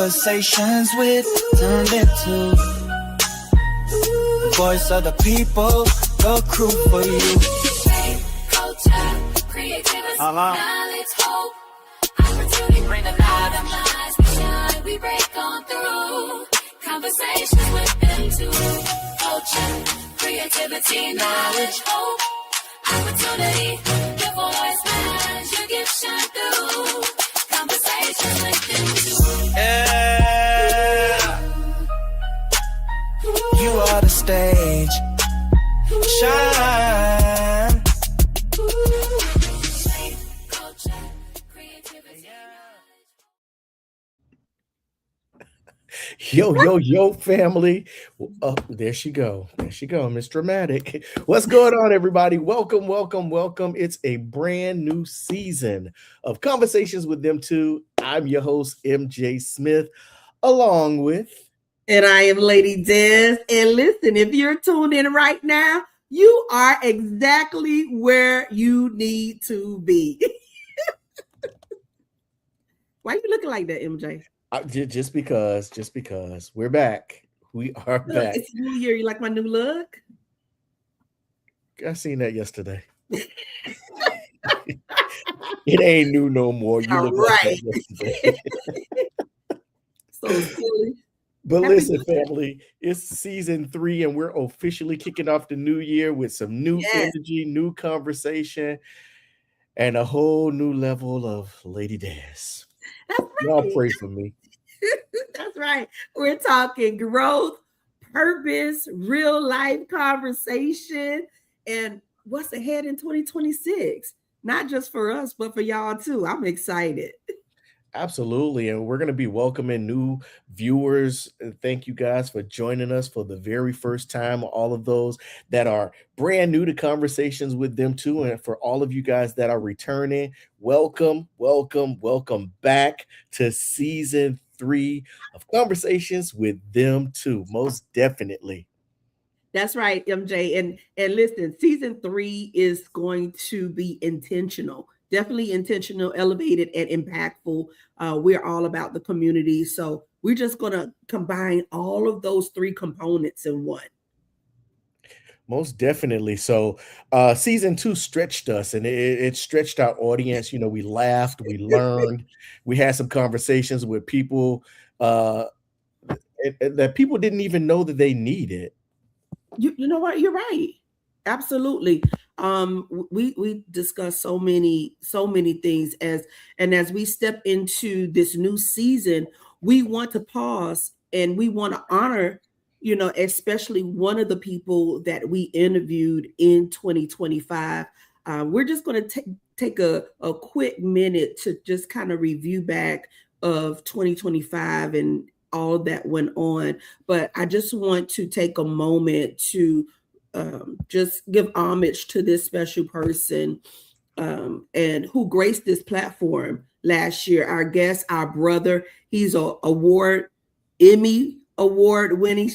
Conversations with Them2. Voice of the people, the crew for you. Culture, creativity, knowledge, hope, opportunity, bring the light of lies. We shine, we break on through. Conversations with Them2. Culture, creativity, knowledge, hope, opportunity. Your voice matters, your gift shine through. Conversations with Them2. Yeah. You are the stage. Shine. Yo, family. Oh, there she go. Miss Dramatic. What's going on, everybody? Welcome. It's a brand new season of Conversations with Them2. I'm your host, MJ Smith, along with... And I am Lady Des. And listen, if you're tuned in right now, you are exactly where you need to be. Why are you looking like that, MJ? Just because we're back. We are back. It's a new year. You like my new look? I seen that yesterday. It ain't new no more. You look right. Like that yesterday. So silly. But listen, family, it's season 3, and we're officially kicking off the new year with some new energy, new conversation, and a whole new level of Lady Des. That's right. Y'all pray for me. That's right. We're talking growth, purpose, real life conversation, and what's ahead in 2026. Not just for us, but for y'all too. I'm excited. Absolutely. And we're going to be welcoming new viewers. Thank you guys for joining us for the very first time. All of those that are brand new to Conversations with Them2. And for all of you guys that are returning, welcome back to season 3 of Conversations with Them2. Most definitely. That's right, MJ. And listen, season 3 is going to be intentional. Definitely intentional, elevated, and impactful. We're all about the community. So we're just going to combine all of those 3 components in one. Most definitely. So season 2 stretched us, and it stretched our audience. You know, we laughed, we learned, we had some conversations with people that people didn't even know that they needed. You know what? You're right. Absolutely. We discussed so many things as we step into this new season. We want to pause and we want to honor, especially one of the people that we interviewed in 2025. We're just going to take a quick minute to just kind of review back of 2025 and all that went on. But I just want to take a moment to just give homage to this special person and who graced this platform last year. Our guest, our brother, he's Emmy Award winning,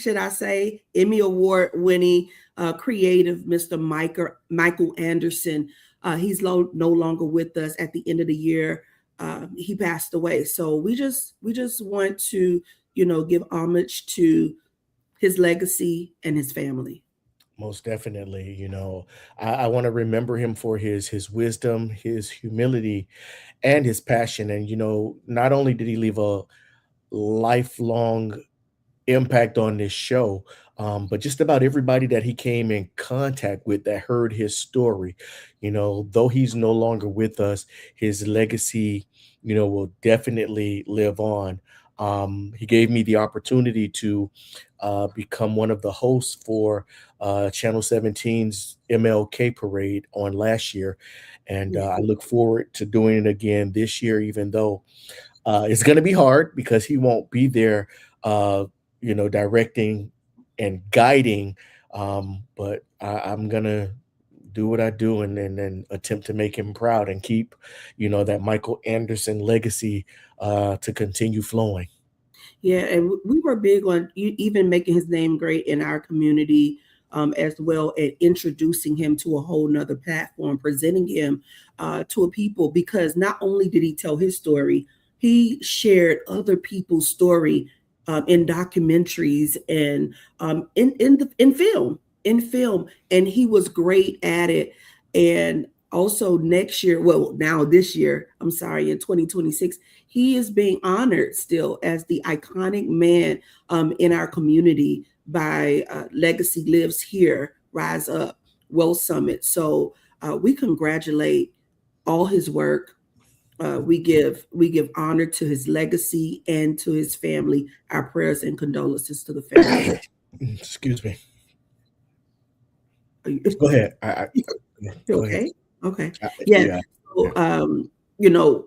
Emmy Award winning creative, Mr. Michael Anderson. He's no longer with us at the end of the year. He passed away. So we just want to, give homage to his legacy and his family. Most definitely. I want to remember him for his wisdom, his humility, and his passion. And, not only did he leave a lifelong impact on this show, but just about everybody that he came in contact with that heard his story. Though he's no longer with us, his legacy, will definitely live on. He gave me the opportunity to become one of the hosts for Channel 17's MLK parade on last year. And I look forward to doing it again this year, even though it's going to be hard because he won't be there, directing and guiding. But I'm going to do what I do and then attempt to make him proud and keep, that Michael Anderson legacy to continue flowing. Yeah, and we were big on even making his name great in our community as well, and introducing him to a whole nother platform, presenting him to a people, because not only did he tell his story, he shared other people's story in documentaries and in film, and he was great at it. And also next year, well, now this year, I'm sorry, in 2026, he is being honored still as the iconic man in our community by Legacy Lives Here, Rise Up, Well Summit. So we congratulate all his work. We give honor to his legacy and to his family. Our prayers and condolences to the family. Excuse me. Are you, Go ahead. Go ahead. okay? Okay. Yeah. Yeah, So, yeah. you know,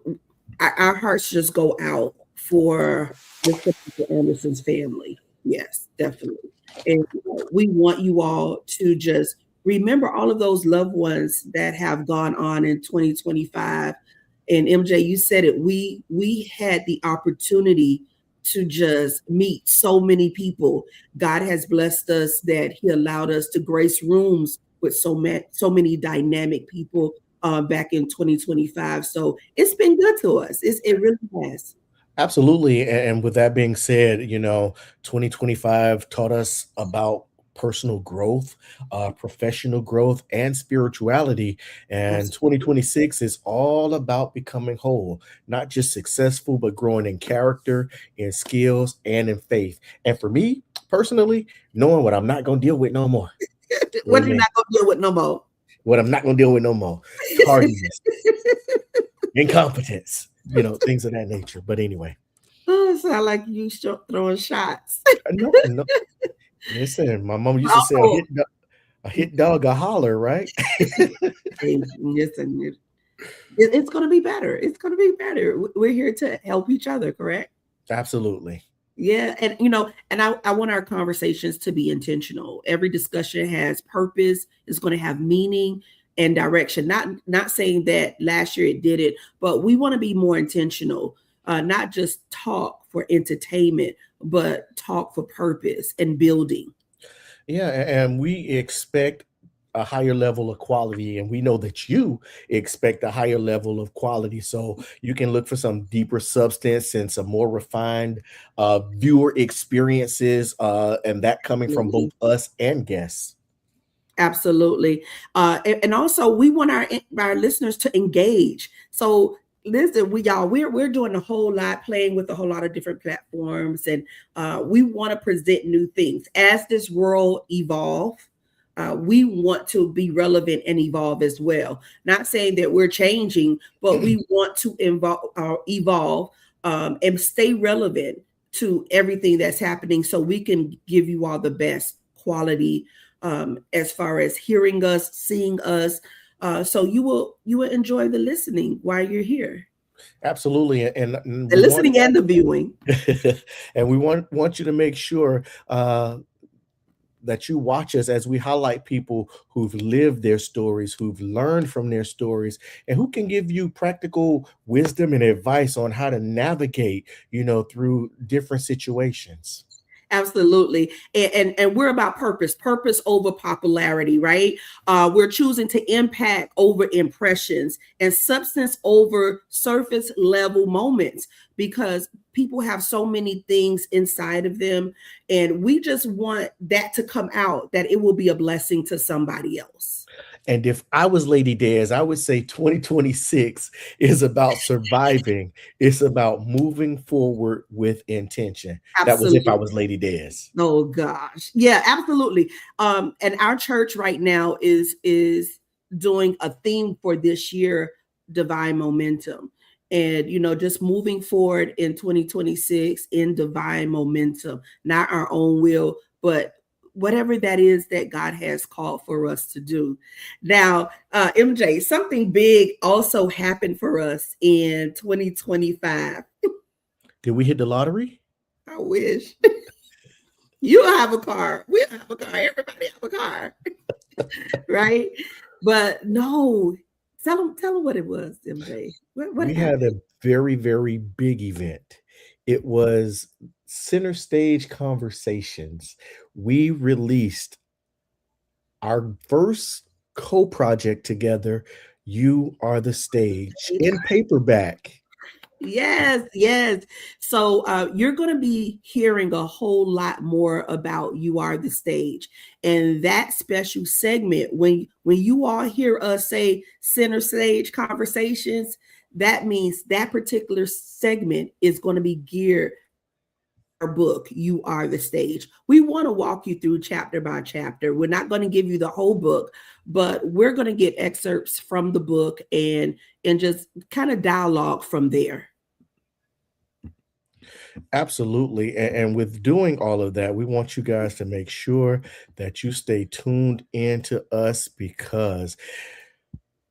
our hearts just go out for Mr. Michael Anderson's family. Yes, definitely. And we want you all to just remember all of those loved ones that have gone on in 2025. And MJ, you said it. We had the opportunity to just meet so many people. God has blessed us that He allowed us to grace rooms with so many dynamic people back in 2025. So it's been good to us. It really has. Absolutely. And with that being said, 2025 taught us about personal growth, professional growth, and spirituality. And Absolutely. 2026 is all about becoming whole, not just successful, but growing in character, in skills, and in faith. And for me personally, knowing what I'm not going to deal with no more. What are you Amen. not gonna deal with no more? What I'm not going to deal with no more. Tardiness, incompetence, things of that nature. But anyway. Oh, sound like you throwing shots. No, no. Listen, my mom used to say Oh, a hit dog a holler, right? hey, listen, it's going to be better. It's going to be better. We're here to help each other, correct? Absolutely. Yeah, and and I want our conversations to be intentional. Every discussion has purpose, it's going to have meaning and direction. Not saying that last year it did it, but we want to be more intentional, not just talk for entertainment, but talk for purpose and building. Yeah, and we expect a higher level of quality, and we know that you expect a higher level of quality. So you can look for some deeper substance and some more refined viewer experiences, and that coming from both us and guests. Absolutely. And also we want our listeners to engage. So listen, we're doing a whole lot, playing with a whole lot of different platforms, and we want to present new things as this world evolve. We want to be relevant and evolve as well. Not saying that we're changing, but we want to evolve and stay relevant to everything that's happening, so we can give you all the best quality as far as hearing us, seeing us. So you will enjoy the listening while you're here, Absolutely, and the we want listening and the viewing. and we want you to make sure that you watch us as we highlight people who've lived their stories, who've learned from their stories, and who can give you practical wisdom and advice on how to navigate, through different situations. Absolutely. And we're about purpose over popularity, right? We're choosing to impact over impressions and substance over surface level moments, because people have so many things inside of them. And we just want that to come out, that it will be a blessing to somebody else. And if I was Lady Dez, I would say 2026 is about surviving. It's about moving forward with intention. That was if I Absolutely. was Lady Dez. Oh gosh. Yeah, absolutely. And our church right now is doing a theme for this year, divine momentum. And just moving forward in 2026 in divine momentum, not our own will, but whatever that is that God has called for us to do. Now, MJ, something big also happened for us in 2025. Did we hit the lottery? I wish. You have a car. We have a car. Everybody have a car, right? But no, tell them what it was, MJ. What We had a happened? very, very big event. It was Center Stage Conversations. We released our first co-project together, You Are the Stage, in paperback. Yes, yes. So you're going to be hearing a whole lot more about You Are the Stage, and that special segment. When you all hear us say center stage conversations, that means that particular segment is going to be geared our book, You Are the Stage. We want to walk you through chapter by chapter. We're not going to give you the whole book, but we're going to get excerpts from the book and just kind of dialogue from there. Absolutely. And with doing all of that, we want you guys to make sure that you stay tuned into us because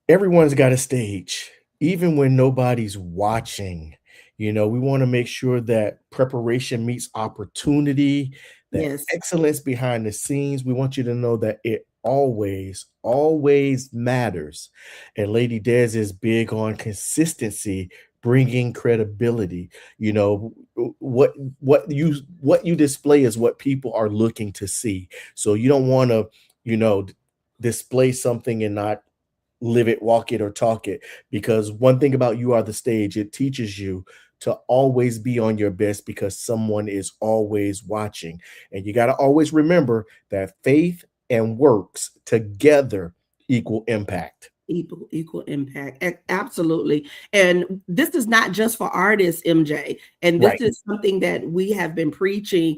everyone's got a stage, even when nobody's watching. We want to make sure that preparation meets opportunity, that Yes, excellence behind the scenes. We want you to know that it always, always matters. And Lady Des is big on consistency, bringing credibility. You know what you display is what people are looking to see. So you don't want to, you know, display something and not live it, walk it, or talk it. Because one thing about You Are the Stage, it teaches you to always be on your best because someone is always watching. And you got to always remember that faith and works together equal impact. equal impact. Absolutely. And this is not just for artists, MJ. And this Right. is something that we have been preaching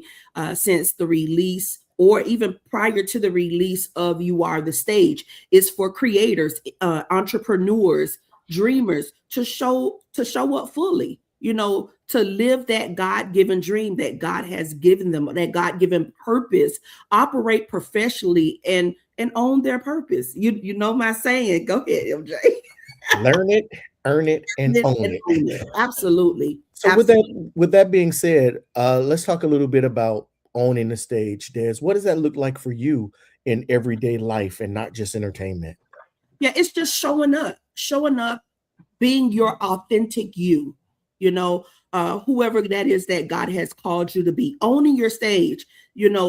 since the release or even prior to the release of You Are the Stage. Is for creators, entrepreneurs, dreamers to show up fully, to live that God-given dream that God has given them, that God-given purpose, operate professionally and own their purpose. You know my saying. Go ahead, MJ. Learn it, earn it, and own And it. own it. Absolutely. So Absolutely. with that being said, let's talk a little bit about owning the stage. Des, what does that look like for you in everyday life and not just entertainment? Yeah, it's just showing up, being your authentic you, whoever that is that God has called you to be, owning your stage,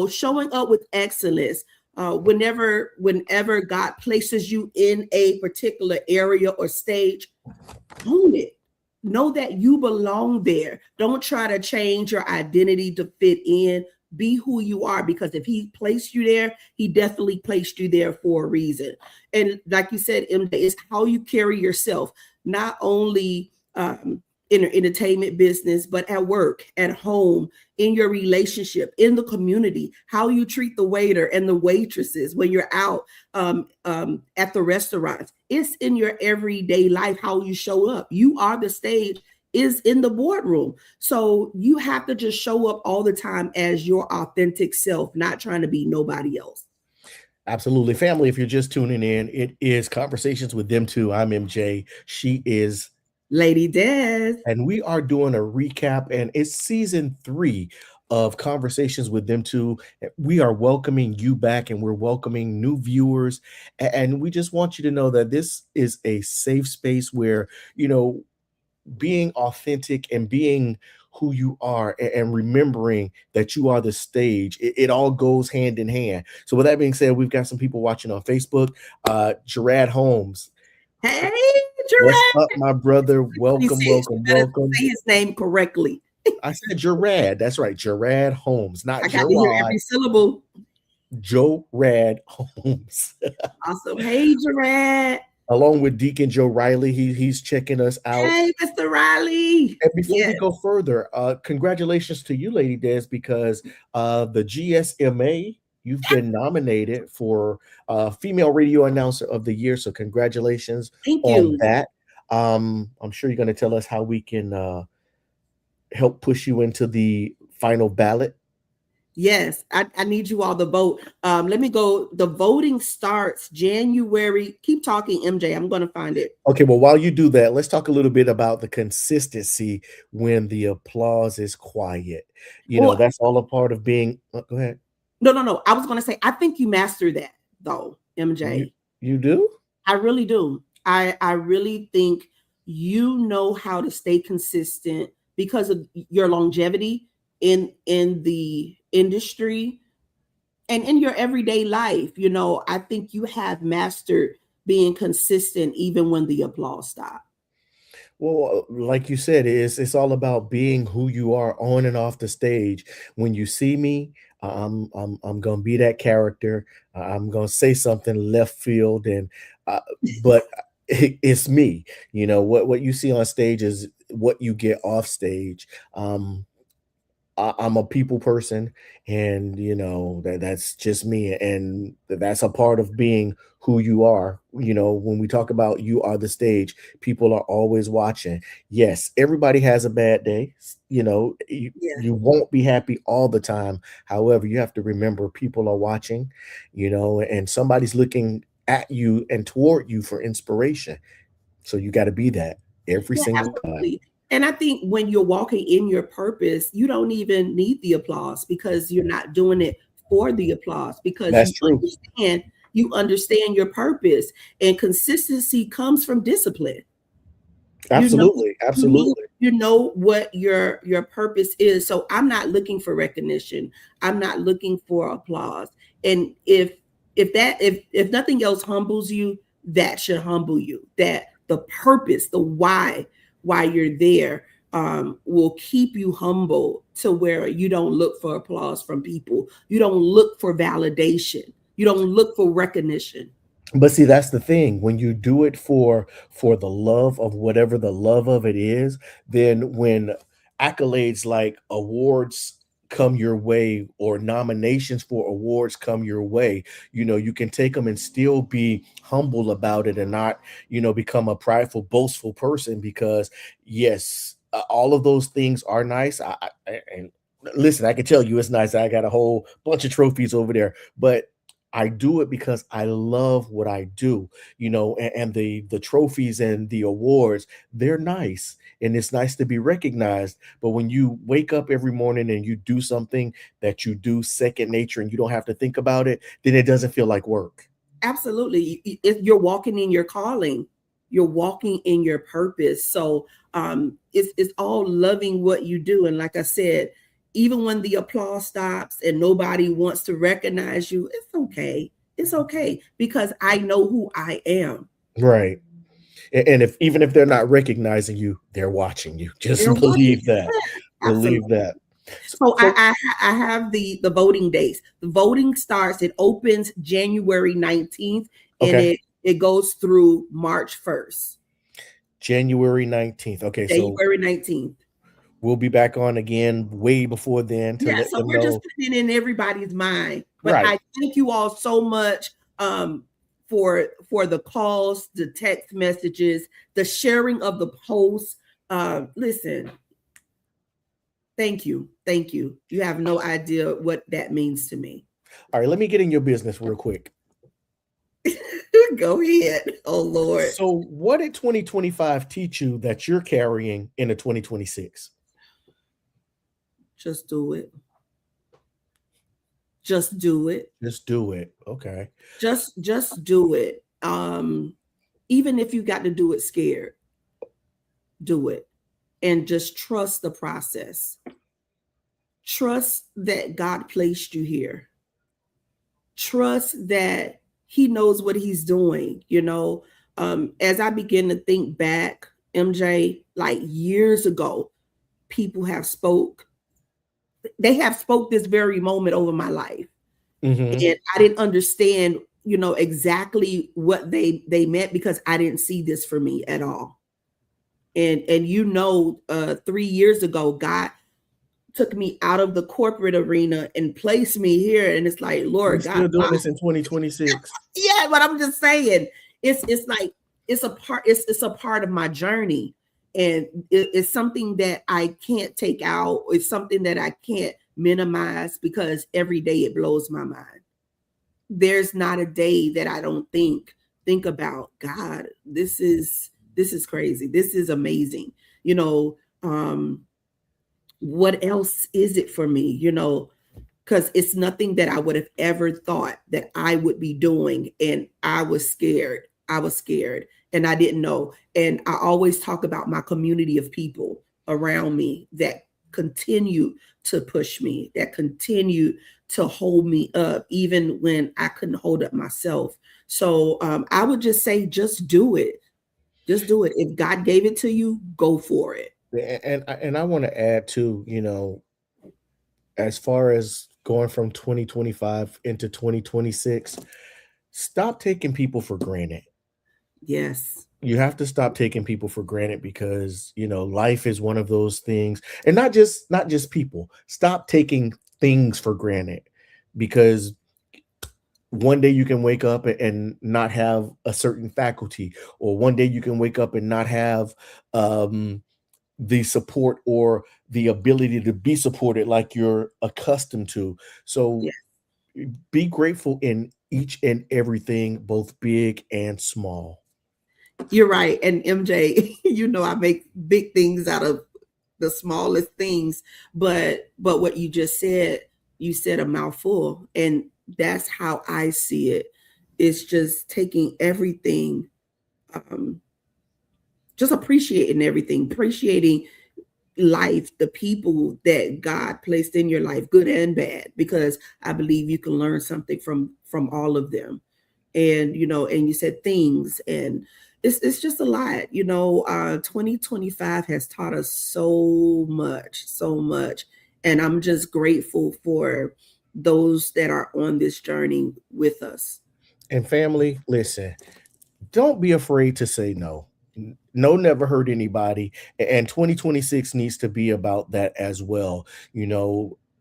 showing up with excellence. Whenever God places you in a particular area or stage, own it. Know that you belong there. Don't try to change your identity to fit in. Be who you are, because if he placed you there, he definitely placed you there for a reason. And like you said, MJ, it's how you carry yourself, not only in the entertainment business, but at work, at home, in your relationship, in the community, how you treat the waiter and the waitresses when you're out at the restaurants. It's in your everyday life, how you show up. You Are the Stage is in the boardroom. So you have to just show up all the time as your authentic self, not trying to be nobody else. Absolutely. Family, if you're just tuning in, it is Conversations with Them2. I'm MJ. She is, Lady Des. and we are doing a recap, and it's season 3 of Conversations with Them2. We are welcoming you back, and we're welcoming new viewers. And we just want you to know that this is a safe space where, being authentic and being who you are and remembering that you are the stage, it all goes hand in hand. So with that being said, we've got some people watching on Facebook. Gerard Holmes, Hey, what's up, Gerard. my brother? You Welcome, said you welcome, better welcome. say his name correctly. I said Gerard. That's right, Gerard Holmes, not I got to hear Gerard. every syllable. Joe Rad Holmes. Awesome. Hey, Gerard. Along with Deacon Joe Riley. He's checking us out. Hey, Mr. Riley. And before we Yes. go further, congratulations to you, Lady Des, because the GSMA, you've been nominated for Female Radio Announcer of the Year. So congratulations Thank on you. that. I'm sure you're going to tell us how we can help push you into the final ballot. Yes, I need you all to vote. Let me go. The voting starts January. Keep talking, MJ. I'm going to find it. Okay, well, while you do that, let's talk a little bit about the consistency when the applause is quiet. Well, That's all a part of being. Go ahead. no. I was going to say, I think you mastered that, though, You MJ. you do? I really do. I really think you know how to stay consistent because of your longevity in the industry and in your everyday life. I think you have mastered being consistent even when the applause stops. Well, like you said, it's all about being who you are on and off the stage. When you see me, I'm gonna be that character. I'm gonna say something left field, and but it's me. You know what you see on stage is what you get off stage. I'm a people person, and that's just me, and that's a part of being who you are. When we talk about you are the stage, people are always watching. Yes, everybody has a bad day. You Yeah. you won't be happy all the time. However, you have to remember people are watching, and somebody's looking at you and toward you for inspiration. So you got to be that every Yeah, single time. absolutely. And I think when you're walking in your purpose, you don't even need the applause because you're not doing it for the applause because That's true. you understand your purpose, and consistency comes from discipline. You know, Absolutely, absolutely. you know what your purpose is. So I'm not looking for recognition. I'm not looking for applause. And if nothing else humbles you, that should humble you. That the purpose, the why you're there, will keep you humble to where you don't look for applause from people. You don't look for validation. You don't look for recognition. But see, that's the thing. When you do it for the love of whatever the love of it is, then when accolades like awards come your way or nominations for awards come your way, you can take them and still be humble about it and not, become a prideful, boastful person because yes, all of those things are nice. And listen, I can tell you it's nice. I got a whole bunch of trophies over there, but I do it because I love what I do, and the trophies and the awards, they're nice and it's nice to be recognized. But when you wake up every morning and you do something that you do second nature and you don't have to think about it, then it doesn't feel like work. Absolutely. If you're walking in your calling, you're walking in your purpose. So it's all loving what you do. And like I said, even when the applause stops and nobody wants to recognize you, it's okay. It's okay because I know who I am. Right. And if even if they're not recognizing you, they're watching you. Just They're watching. believe that. Absolutely. Believe that. So, So so I have the voting dates. The voting starts. It opens January 19th, and okay. it goes through March 1st. January 19th. Okay, so January 19th. we'll be back on again way before then to Yeah, let so them we're just know. putting it in everybody's mind. But Right. I thank you all so much for the calls, the text messages, the sharing of the posts. Listen, thank you. Thank you. You have no idea what that means to me. All right, let me get in your business real quick. Go ahead. Oh Lord. So, what did 2025 teach you that you're carrying into 2026? Just do it. Just do it. Just do it. Okay. Just do it. Even if you got to do it scared, do it. And just trust the process. Trust that God placed you here. Trust that He knows what He's doing. As I begin to think back, MJ, like years ago, people have spoke. They have spoke this very moment over my life, Hmm. and I didn't understand, exactly what they meant because I didn't see this for me at all. And 3 years ago, God took me out of the corporate arena and placed me here. And it's like, You're Lord God, still doing why? this in 2026. Yeah, but I'm just saying, it's like it's a part of my journey. And it's something that I can't take out. It's something that I can't minimize because every day it blows my mind. There's not a day that I don't think about God. This is crazy. This is amazing. What else is it for me? Because it's nothing that I would have ever thought that I would be doing. And I was scared. I was scared and I didn't know. And I always talk about my community of people around me that continue to push me, that continue to hold me up, even when I couldn't hold up myself. So I would just say, just do it. Just do it. If God gave it to you, go for it. And I want to add too, as far as going from 2025 into 2026, stop taking people for granted. Yes. You have to stop taking people for granted because, life is one of those things, and not just people. Stop taking things for granted because one day you can wake up and not have a certain faculty, or one day you can wake up and not have the support or the ability to be supported like you're accustomed to. So Yeah. be grateful in each and everything, both big and small. You're right. And MJ, I make big things out of the smallest things, but what you said a mouthful, and that's how I see it. It's just taking everything, um, just appreciating everything, appreciating life, the people that God placed in your life, good and bad, because I believe you can learn something from all of them. And and you said things, and it's just a lot. 2025 has taught us so much, so much. And I'm just grateful for those that are on this journey with us. And family, listen, don't be afraid to say no. No never hurt anybody. And 2026 needs to be about that as well.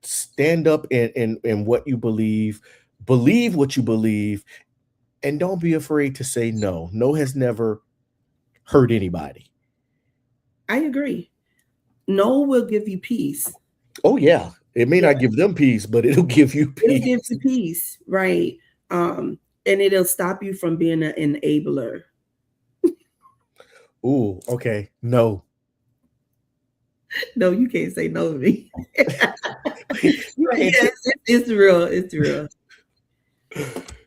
Stand up in what you believe what you believe, and don't be afraid to say no. No has never hurt anybody. I agree. No will give you peace. Oh yeah. It may Yeah, not give them peace, but it'll give you it'll give peace. you peace, right? And it'll stop you from being an enabler. Ooh, okay. No. No, you can't say no to me. You But can't yes, it's real. It's real.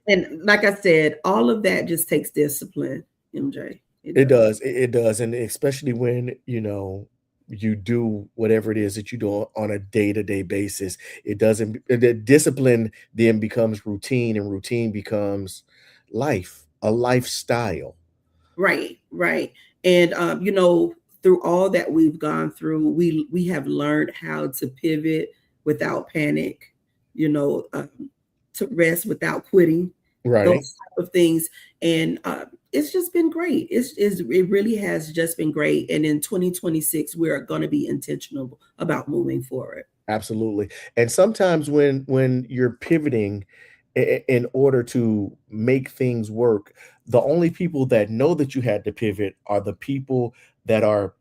And like I said, all of that just takes discipline, MJ. It It does. does. It does. And especially when, you do whatever it is that you do on a day-to-day basis. It doesn't the discipline then becomes routine, and routine becomes life, a lifestyle. Right, right. And through all that we've gone through, we have learned how to pivot without panic, you know, um, to rest without quitting, those Right. type of things. And it's just been great. It really has just been great. And in 2026, we're going to be intentional about moving forward. Absolutely. And sometimes when you're pivoting in order to make things work, the only people that know that you had to pivot are the people that are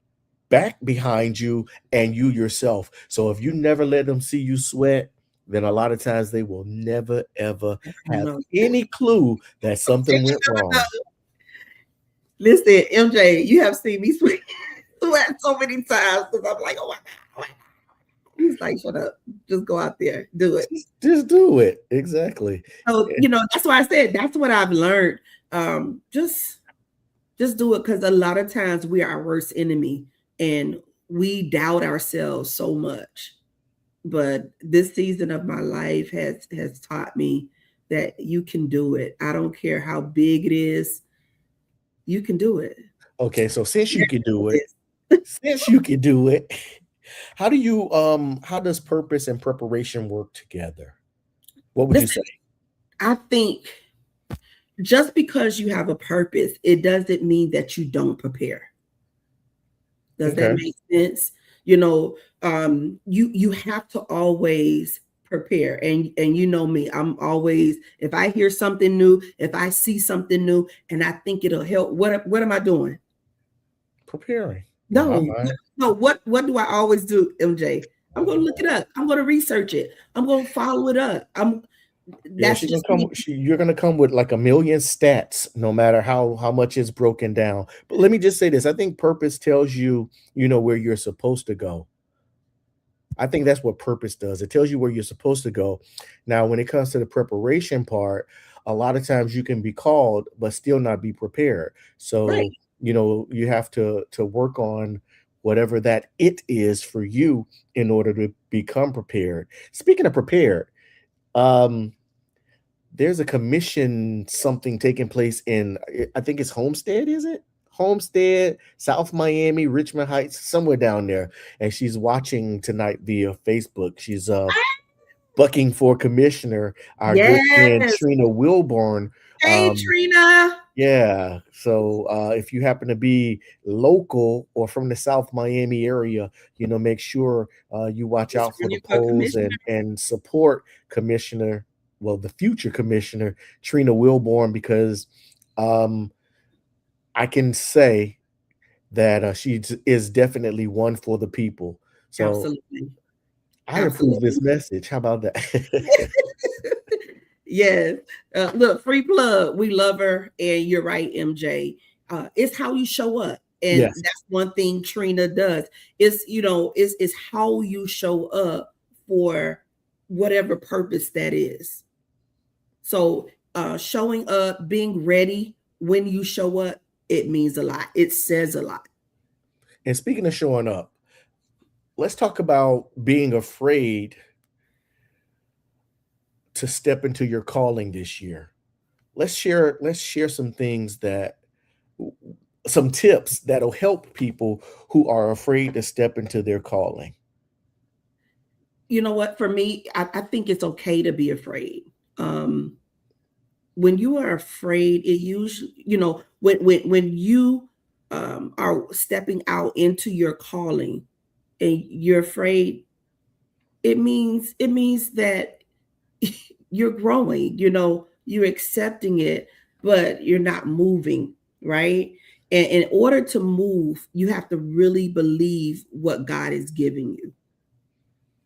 back behind you and you yourself. So if you never let them see you sweat, then a lot of times they will never ever have No. any clue that something went wrong. Listen, MJ, you have seen me sweat so many times because I'm like, oh my God. Oh my God. He's like, shut up. Just go out there. Do it. Just do it. Exactly. So, Eh, that's why I said that's what I've learned. Just do it, because a lot of times we are our worst enemy and we doubt ourselves so much. But this season of my life has taught me that you can do it. I don't care how big it is, you can do it. Okay, so since you can do it, Yes. since you can do it, how does purpose and preparation work together? What would you say? Listen, I think just because you have a purpose, it doesn't mean that you don't prepare. Does that Okay. make sense? You have to always prepare. And you know me, I'm always, if I hear something new, if I see something new and I think it'll help, what am I doing? Preparing in my No, mind. no, what do I always do, MJ? I'm gonna look it up. I'm gonna research it. I'm gonna follow it up. Yeah, That's just me. you're gonna come with like a million stats, no matter how much it's broken down. But let me just say this. I think purpose tells you, where you're supposed to go. I think that's what purpose does. It tells you where you're supposed to go. Now, when it comes to the preparation part, a lot of times you can be called but still not be prepared. Right. So, you have to work on whatever that it is for you in order to become prepared. Speaking of prepared, um, there's a commission something taking place in I think it's Homestead, is it? Homestead, South Miami, Richmond Heights, somewhere down there, and she's watching tonight via Facebook. She's bucking for commissioner. Our good friend Yes. Trina Wilborn. Hey, Trina. Yeah. So if you happen to be local or from the South Miami area, make sure you watch Just out for the running for polls commissioner. and support Commissioner, well, the future Commissioner Trina Wilborn, because um, I can say that she is definitely one for the people. So Absolutely. I approve Absolutely. this message. How about that? Yes. Look, free plug. We love her. And you're right, MJ. It's how you show up. And Yes. that's one thing Trina does. It's how you show up for whatever purpose that is. So showing up, being ready when you show up, it means a lot. It says a lot. And speaking of showing up, let's talk about being afraid to step into your calling this year. Let's share some things that some tips that'll help people who are afraid to step into their calling. You know what? For me, I think it's okay to be afraid. Um, when you are afraid, it usually, when you are stepping out into your calling and you're afraid, it means that you're growing, you're accepting it, but you're not moving, right? And in order to move, you have to really believe what God is giving you.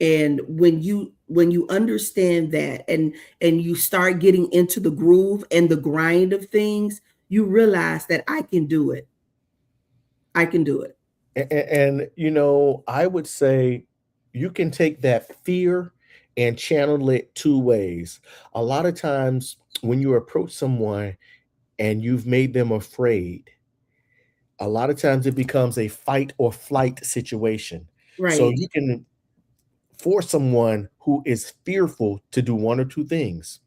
And when you understand that and you start getting into the groove and the grind of things, you realize that I can do it. I can do it. And I would say you can take that fear and channel it two ways. A lot of times when you approach someone and you've made them afraid, a lot of times it becomes a fight or flight situation. So Right. you can force someone who is fearful to do one or two things: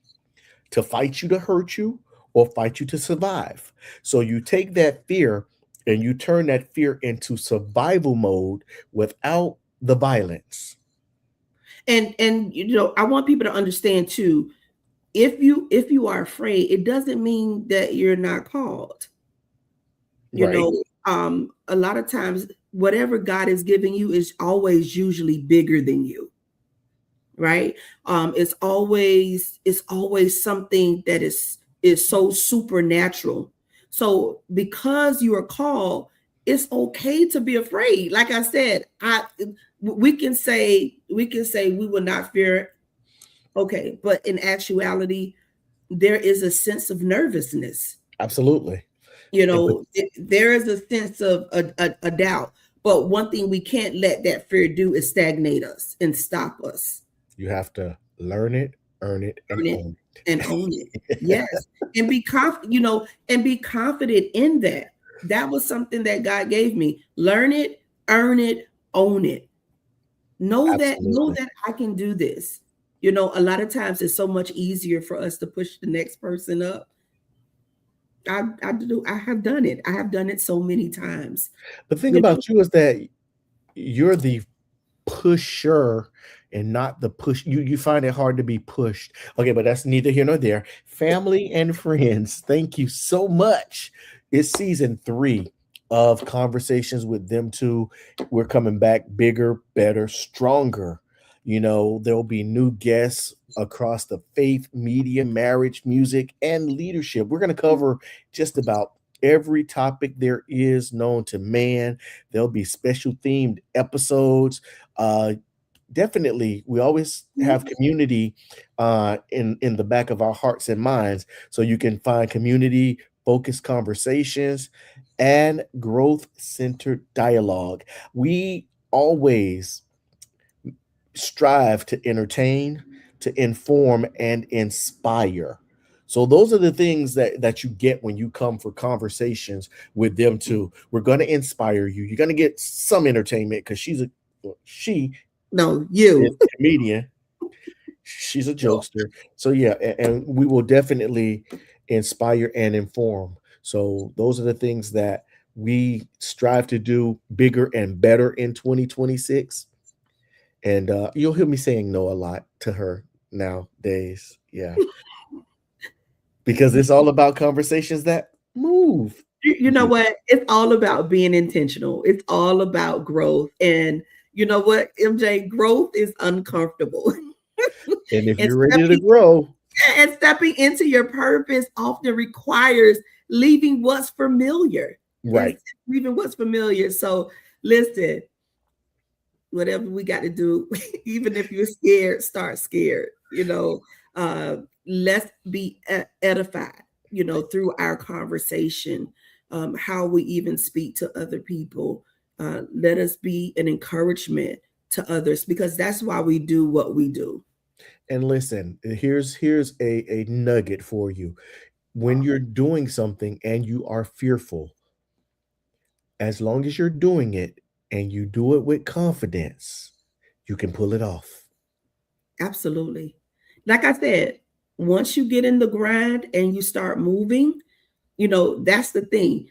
to fight you to hurt you or fight you to survive. So you take that fear and you turn that fear into survival mode without the violence. And I want people to understand too, if you are afraid, it doesn't mean that you're not called. You Right. know, a lot of times whatever God is giving you is always usually bigger than you, right? It's always something that is so supernatural. So because you are called, it's okay to be afraid. Like I said, we can say we will not fear. Okay, but in actuality, there is a sense of nervousness. Absolutely. And but There is a sense of a doubt. But one thing we can't let that fear do is stagnate us and stop us. you have to learn it, earn it, and Earn it own and own it. it. Yes. And be confident in that. That was something that God gave me. Learn it, earn it, own it. Know Absolutely. that I can do this. A lot of times it's so much easier for us to push the next person up. I have done it. I have done it so many times. The thing You know, about you is that you're the pusher and not the push. You find it hard to be pushed. Okay, but that's neither here nor there. Family and friends, thank you so much. It's season 3 of Conversations with Them Two. We're coming back bigger, better, stronger. There'll be new guests across the faith, media, marriage, music, and leadership. We're going to cover just about every topic there is known to man. There'll be special themed episodes. uh Definitely, we always have community in the back of our hearts and minds, so you can find community focused conversations and growth centered dialogue. We always strive to entertain, to inform, and inspire. So those are the things that you get when you come for conversations with Them Two. We're going to inspire you. You're going to get some entertainment because she no, is you. a comedian. She's a jokester. So yeah, and we will definitely inspire and inform. So those are the things that we strive to do bigger and better in 2026. And you'll hear me saying no a lot to her nowadays. Yeah. Because it's all about conversations that move. You know what? It's all about being intentional. It's all about growth. And you know what, MJ, growth is uncomfortable. And if and you're ready to stepping grow, and stepping into your purpose often requires leaving what's familiar. And right. leaving what's familiar. So listen, whatever we got to do, even if you're scared, start scared. Let's be edified, through our conversation, how we even speak to other people. Let us be an encouragement to others, because that's why we do what we do. And listen, here's a nugget for you. When you're doing something and you are fearful, as long as you're doing it and you do it with confidence, you can pull it off. Absolutely. Like I said, once you get in the grind and you start moving, that's the thing.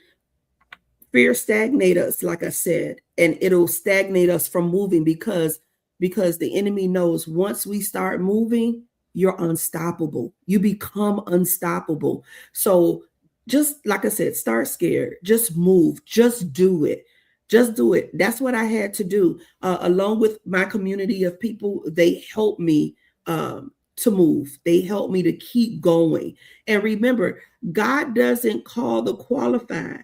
Fear stagnate us, like I said, and it'll stagnate us from moving, because the enemy knows once we start moving, you're unstoppable. You become unstoppable. So just like I said, start scared, just move, just do it. Just do it. That's what I had to do. Along with my community of people, they helped me to move. They helped me to keep going. And remember, God doesn't call the qualified,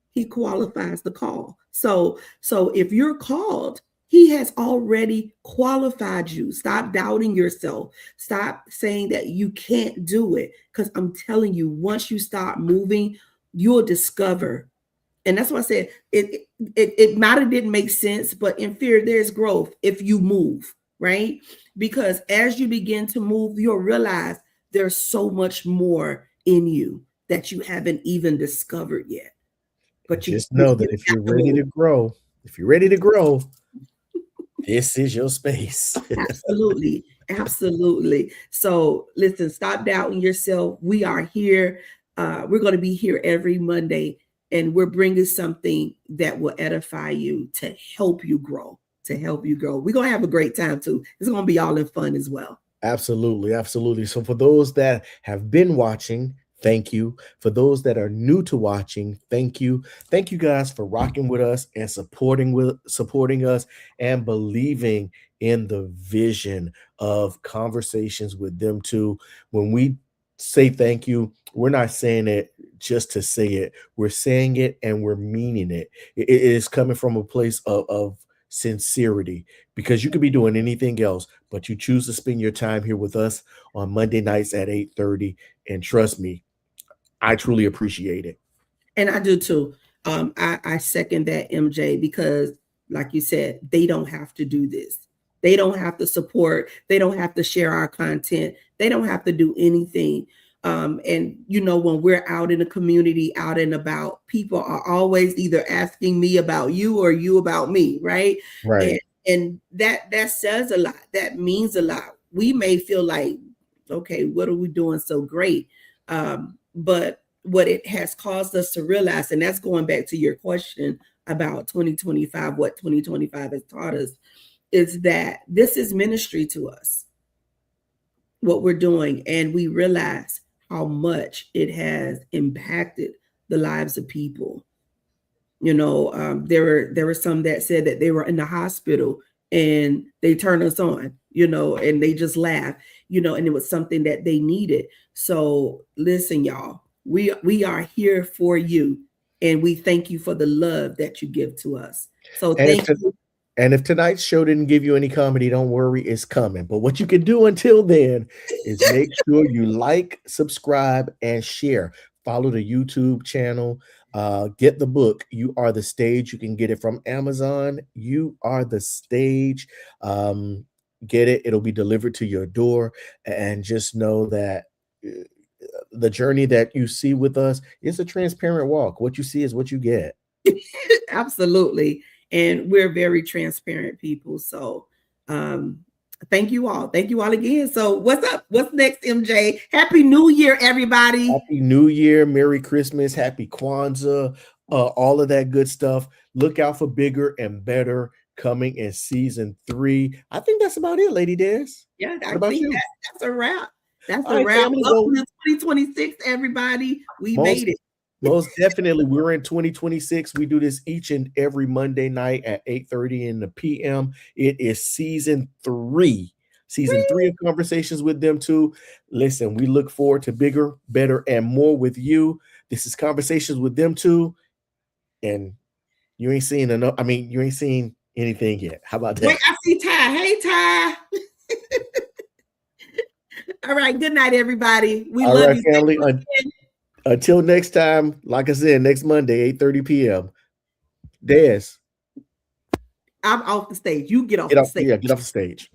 he qualifies the call. So if you're called, he has already qualified you. Stop doubting yourself. Stop saying that you can't do it, because I'm telling you, once you start moving, you'll discover. And that's why I said it might have didn't make sense, but in fear there's growth if you move, right? Because as you begin to move, you'll realize there's so much more in you that you haven't even discovered yet. And But you just know that you if have you're to ready move. to grow, if you're ready to grow, this is your space. Absolutely. Absolutely. So listen, stop doubting yourself. We are here. We're going to be here every Monday, and we're bringing something that will edify you to help you grow. To help you grow. We're going to have a great time too. It's going to be all in fun as well. Absolutely, absolutely. So for those that have been watching, thank you. For those that are new to watching, thank you. Thank you guys for rocking with us and supporting us and believing in the vision of conversations with them too. When we say thank you, we're not saying it just to say it. We're saying it and we're meaning it. It is coming from a place of sincerity, because you could be doing anything else, but you choose to spend your time here with us on Monday nights at 8:30. And trust me, I truly appreciate it. And I do too. I second that, MJ, because like you said, they don't have to do this. They don't have to support. They don't have to share our content. They don't have to do anything. And when we're out in the community, out and about, people are always either asking me about you or you about me, right? And Right. and that says a lot. That means a lot. We may feel like, okay, what are we doing so great? But what it has caused us to realize, and that's going back to your question about 2025, what 2025 has taught us, is that this is ministry to us, what we're doing. And we realize how much it has impacted the lives of people. There were some that said that they were in the hospital and they turned us on, and they just laughed, and it was something that they needed. So listen, y'all, we are here for you, and we thank you for the love that you give to us. So And if thank to, you. and if tonight's show didn't give you any comedy, don't worry, it's coming. But what you can do until then is make sure you like, subscribe, and share. Follow the YouTube channel. Get the book, You Are the Stage. You can get it from Amazon. You Are the Stage. Get it. It'll be delivered to your door. And just know that the journey that you see with us is a transparent walk. What you see is what you get. Absolutely. And we're very transparent people. So thank you all. Thank you all again. So what's up? What's next, MJ? Happy New Year, everybody. Happy New Year, Merry Christmas, Happy Kwanzaa, all of that good stuff. Look out for bigger and better coming in season 3. I think that's about it, Lady Des. Yeah, What I about think you? that's a wrap. That's All a right, wrap. family. Welcome Well, to 2026, everybody. We most made it. most definitely, we're in 2026. We do this each and every Monday night at 8:30 in the p.m. It is season 3. Season 3 of Conversations with Them2. Listen, we look forward to bigger, better, and more with you. This is Conversations with Them2, and you ain't seen enough. I mean, you ain't seen anything yet. How about that? Wait, I see Ty. Hey, Ty. All right. Good night, everybody. We All love right, you. family. Until next time, like I said, next Monday, 8:30 p.m. Des, I'm off the stage. You get off get the off, stage. yeah, get off the stage.